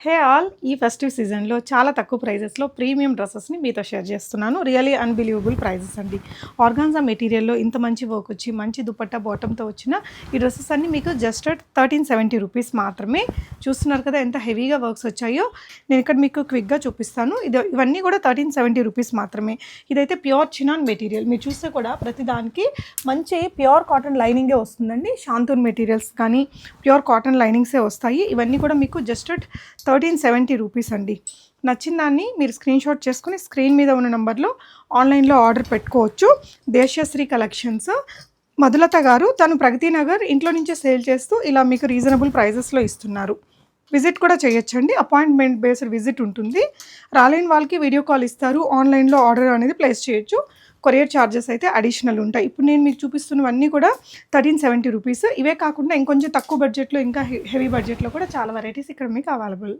Hey all! ఈ festive సీజన్‌లో చాలా తక్కువ ప్రైజెస్‌లో ప్రీమియం డ్రెసెస్‌ని మీతో షేర్ చేస్తున్నాను. రియల్లీ అన్‌బిలీవబుల్ ప్రైజెస్ అండి. ఆర్గాన్జా మెటీరియల్‌లో ఇంత మంచి వర్క్ వచ్చి, మంచి దుపట్టా బాటమ్‌తో వచ్చిన ఈ డ్రెసెస్ అన్నీ మీకు జస్ట్ అట్ ₹1370 మాత్రమే. చూస్తున్నారు కదా ఎంత హెవీగా వర్క్స్ వచ్చాయో. నేను ఇక్కడ మీకు క్విక్‌గా చూపిస్తాను. ఇవన్నీ కూడా ₹1370 మాత్రమే. ఇదైతే ప్యూర్ చినాన్ మెటీరియల్. మీరు చూస్తే కూడా ప్రతి దానికి మంచి ప్యూర్ కాటన్ లైనింగే వస్తుందండి. షాంతూన్ మెటీరియల్స్ కానీ ప్యూర్ కాటన్ లైనింగ్సే వస్తాయి. ఇవన్నీ కూడా మీకు జస్ట్ అట్ ₹1370 అండి. నచ్చిన దాన్ని మీరు స్క్రీన్ షాట్ చేసుకుని స్క్రీన్ మీద ఉన్న నెంబర్లో ఆన్లైన్లో ఆర్డర్ పెట్టుకోవచ్చు. దేశశ్రీ కలెక్షన్స్ మధులత గారు తను ప్రగతి నగర్ ఇంట్లో నుంచే సేల్ చేస్తూ ఇలా మీకు రీజనబుల్ ప్రైజెస్లో ఇస్తున్నారు. విజిట్ కూడా చేయొచ్చండి. అపాయింట్మెంట్ బేస్డ్ విజిట్ ఉంటుంది. రాలేని వాళ్ళకి వీడియో కాల్ ఇస్తారు. ఆన్లైన్లో ఆర్డర్ అనేది ప్లేస్ చేయొచ్చు. కొరియర్ ఛార్జెస్ అయితే అడిషనల్ ఉంటాయి. ఇప్పుడు నేను మీకు చూపిస్తున్నవన్నీ కూడా ₹1370. ఇవే కాకుండా ఇంకొంచెం తక్కువ బడ్జెట్లో ఇంకా హెవీ బడ్జెట్లో కూడా చాలా వెరైటీస్ ఇక్కడ మీకు అవైలబుల్.